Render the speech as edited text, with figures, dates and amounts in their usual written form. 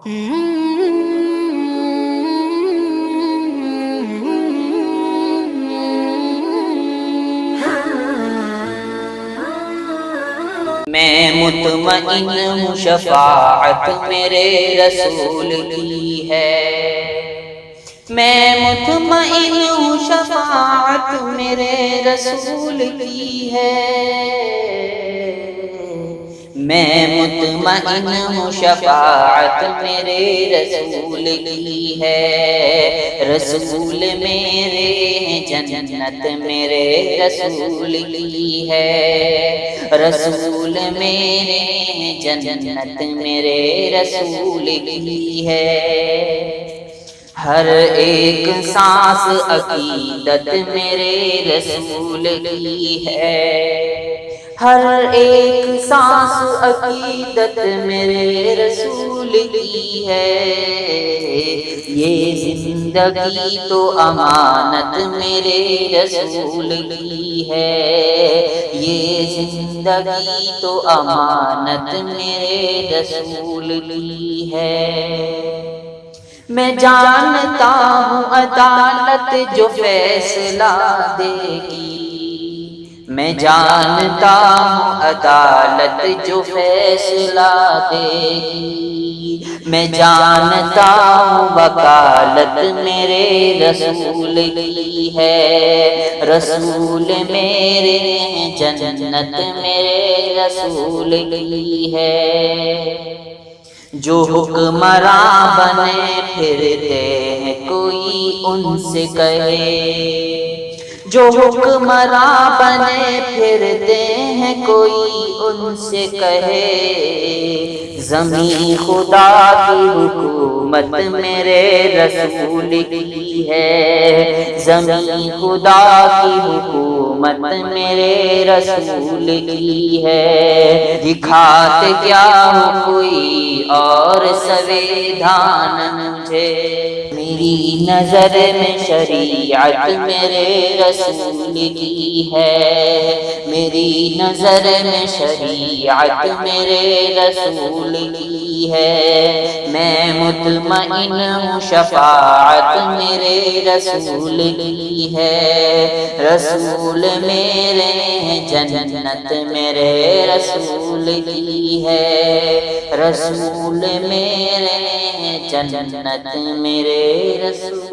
میں مطمئن ہوں شفاعت میرے رسول کی ہے، میں مطمئن ہوں شفاعت میرے رسول کی ہے، میں مطمئن ہوں شفاعت میرے رسول کی ہے، رسول میرے ہیں جنت میرے رسول کی ہے، رسول میرے ہیں جنت میرے رسول کی ہے، ہر ایک سانس عقیدت میرے رسول کی ہے، ہر ایک سانس عقیدت میرے رسول کی ہے، یہ زندگی تو امانت میرے رسول کی ہے، یہ زندگی تو امانت میرے رسول کی ہے، میں جانتا ہوں عدالت جو فیصلہ دے گی، میں جانتا ہوں عدالت جو فیصلہ دے گی، میں جانتا ہوں وکالت میرے رسول کی ہے، رسول میرے ہیں جنت میرے رسول کی ہے، جو حکمراں بنے پھرتے ہیں کوئی ان سے کہے، جو حکمراں بنے پھرتے ہیں کوئی ان سے کہے، زمین خدا کی حکومت میرے رسول کی ہے، زمین خدا کی حکومت میرے رسول کی ہے، دکھاتے کیا ہو کوئی اور سویدھان مجھے، میری نظر میں شریعت میرے رسول کی ہے، میری نظر میں شریعت میرے رسول کی ہے، میں مطمئن ہوں شفاعت میرے رسول کی ہے، رسول میرے ہیں جنت میرے رسول کی ہے، رسول میرے ہیں جنت میرے رسول